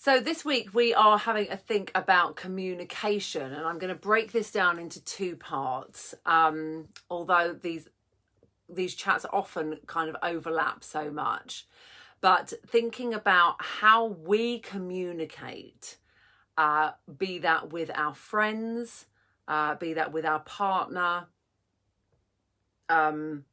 So this week we are having a think about communication, and I'm going to break this down into two parts. Although these chats often kind of overlap so much, but thinking about how we communicate, be that with our friends, be that with our partner, how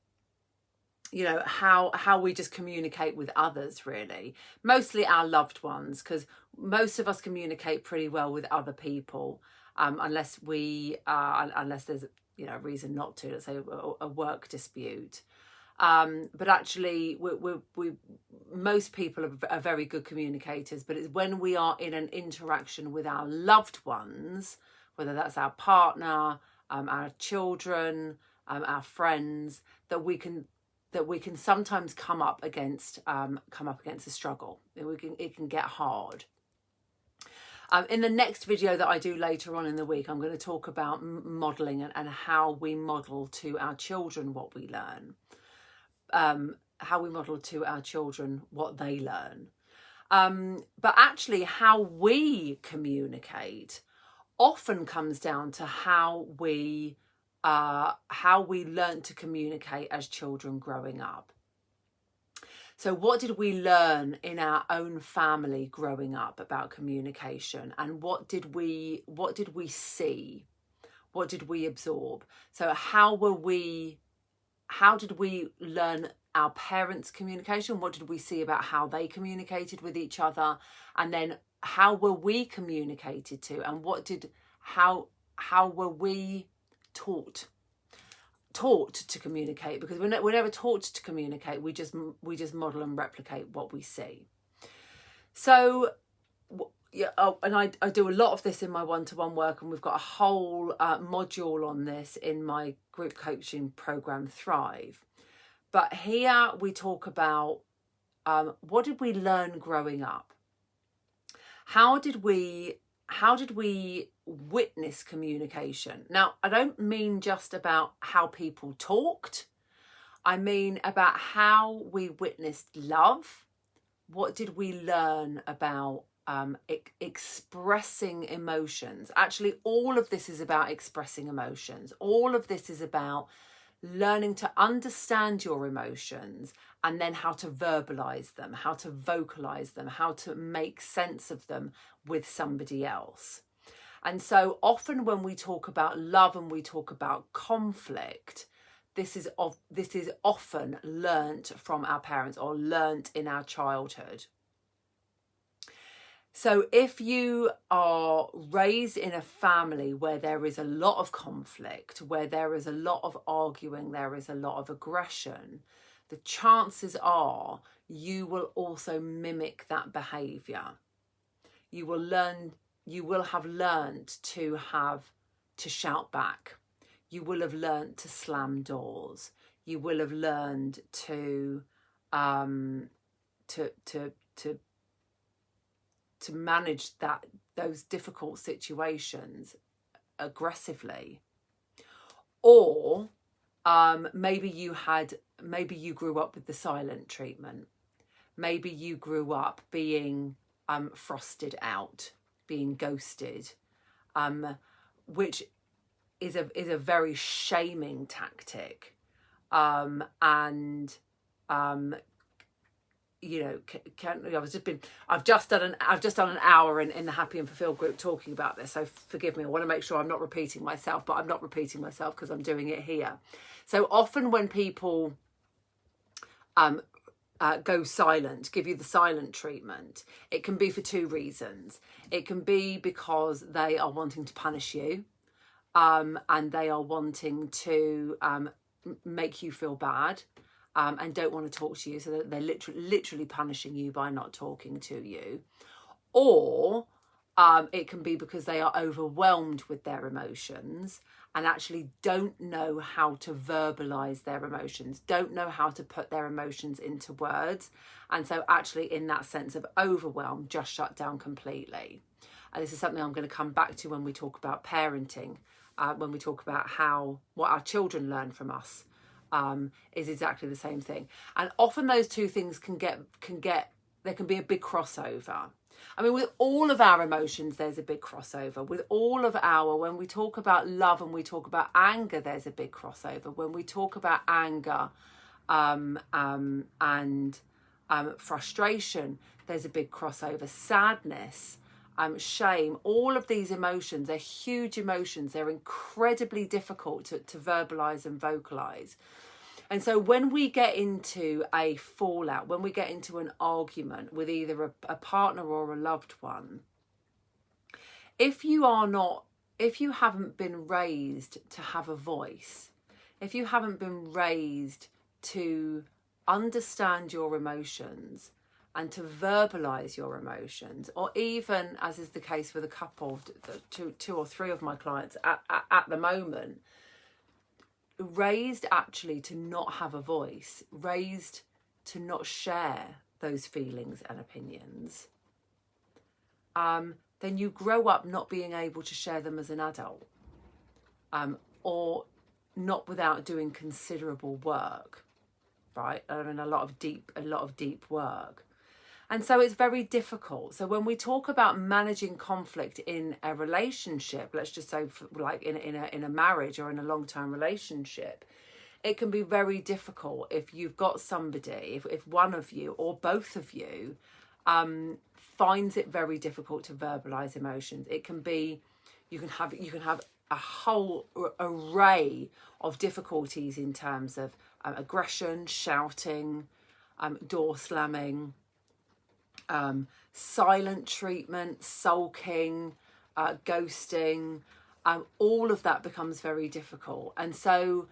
we just communicate with others, really, mostly our loved ones, because most of us communicate pretty well with other people, unless there's a reason not to, let's say a work dispute. But actually we most people are very good communicators, but it's when we are in an interaction with our loved ones, whether that's our partner, our children, our friends, that we can sometimes come up against a struggle. It can get hard. In the next video that I do later on in the week, I'm going to talk about modelling and how we model to our children what we learn, how we model to our children what they learn. But actually how we communicate often comes down to how we learn to communicate as children growing up. So what did we learn in our own family growing up about communication, and what did we see? What did we absorb? So how did we learn our parents' communication? What did we see about how they communicated with each other? And then how were we communicated to, and how were we taught to communicate? Because we're never taught to communicate. We just model and replicate what we see. So and I do a lot of this in my one-to-one work, and we've got a whole module on this in my group coaching program Thrive. But here we talk about what did we learn growing up? How did we witness communication? Now, I don't mean just about how people talked. I mean about how we witnessed love. What did we learn about expressing emotions? Actually, all of this is about expressing emotions. All of this is about learning to understand your emotions, and then how to verbalize them, how to vocalize them, how to make sense of them with somebody else. And so often when we talk about love and we talk about conflict, this is often learnt from our parents or learnt in our childhood. So if you are raised in a family where there is a lot of conflict, where there is a lot of arguing, there is a lot of aggression, the chances are you will also mimic that behaviour. You will have learned to shout back. You will have learned to slam doors. You will have learned to manage those difficult situations aggressively. Or maybe you grew up with the silent treatment. Maybe you grew up being frosted out, being ghosted, which is a very shaming tactic, I've just done an hour in the Happy and Fulfilled group talking about this, so forgive me. I want to make sure I'm not repeating myself, but I'm not repeating myself because I'm doing it here. So often when people go silent, give you the silent treatment, it can be for two reasons. It can be because they are wanting to punish you, and they are wanting to make you feel bad, and don't want to talk to you, so they're literally punishing you by not talking to you. Or it can be because they are overwhelmed with their emotions and actually don't know how to verbalize their emotions, don't know how to put their emotions into words, and so actually in that sense of overwhelm just shut down completely. And this is something I'm going to come back to when we talk about parenting, when we talk about what our children learn from us. Is exactly the same thing. And often those two things can get there can be a big crossover. I mean, with all of our emotions, there's a big crossover. With all of when we talk about love and we talk about anger, there's a big crossover. When we talk about anger and frustration, there's a big crossover. Sadness, shame, all of these emotions, they're huge emotions. They're incredibly difficult to verbalize and vocalize. And so when we get into a fallout, when we get into an argument with either a partner or a loved one, if you haven't been raised to have a voice, if you haven't been raised to understand your emotions and to verbalize your emotions, or even, as is the case with a couple, two or three of my clients at the moment, raised actually to not have a voice, raised to not share those feelings and opinions, then you grow up not being able to share them as an adult, or not without doing considerable work, right? I mean, a lot of deep work. And so it's very difficult. So when we talk about managing conflict in a relationship, let's just say like in a marriage or in a long-term relationship, it can be very difficult if you've got somebody, if one of you or both of you finds it very difficult to verbalize emotions. It can be, you can have a whole array of difficulties in terms of aggression, shouting, door slamming, silent treatment, sulking, ghosting, all of that becomes very difficult. And so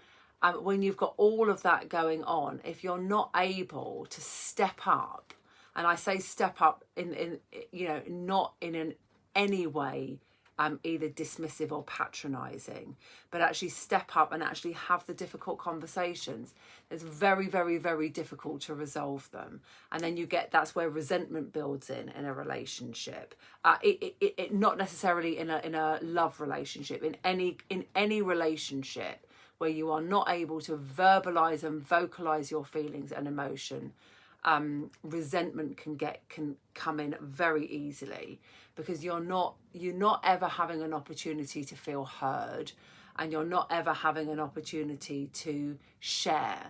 when you've got all of that going on, if you're not able to step up, and I say step up in not in any way either dismissive or patronizing, but actually step up and actually have the difficult conversations, it's very, very, very difficult to resolve them. And then that's where resentment builds in a relationship. It not necessarily in a love relationship, in any relationship where you are not able to verbalize and vocalize your feelings and emotion. Resentment can come in very easily, because you're not ever having an opportunity to feel heard, and you're not ever having an opportunity to share.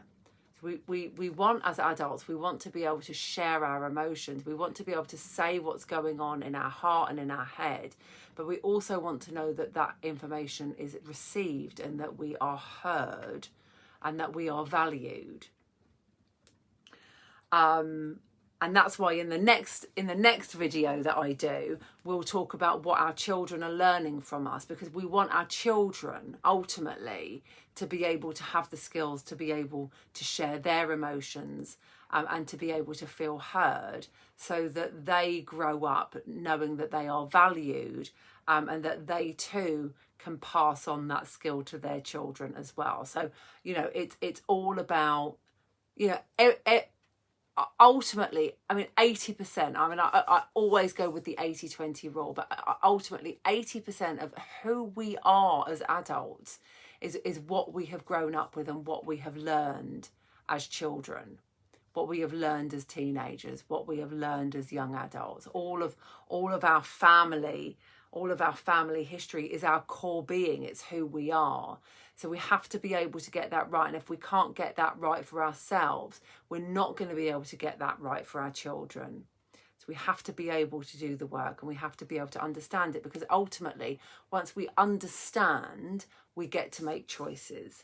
We want, as adults, we want to be able to share our emotions. We want to be able to say what's going on in our heart and in our head, but we also want to know that that information is received and that we are heard and that we are valued. And that's why in the next video that I do, we'll talk about what our children are learning from us, because we want our children ultimately to be able to have the skills to be able to share their emotions, and to be able to feel heard, so that they grow up knowing that they are valued, and that they too can pass on that skill to their children as well. So, it's all about, ultimately, I mean, 80%, I always go with the 80-20 rule, but ultimately 80% of who we are as adults is what we have grown up with and what we have learned as children, what we have learned as teenagers, what we have learned as young adults. All of our family history is our core being. It's who we are. So we have to be able to get that right. And if we can't get that right for ourselves, we're not going to be able to get that right for our children. So we have to be able to do the work, and we have to be able to understand it, because ultimately, once we understand, we get to make choices.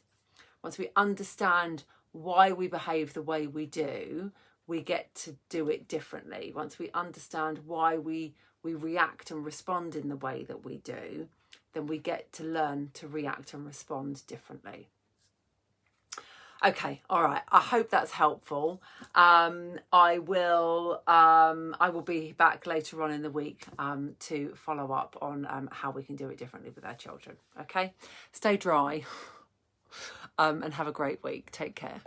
Once we understand why we behave the way we do, we get to do it differently. Once we understand why we react and respond in the way that we do, then we get to learn to react and respond differently. Okay, all right. I hope that's helpful. I will be back later on in the week to follow up on how we can do it differently with our children. Okay, stay dry and have a great week. Take care.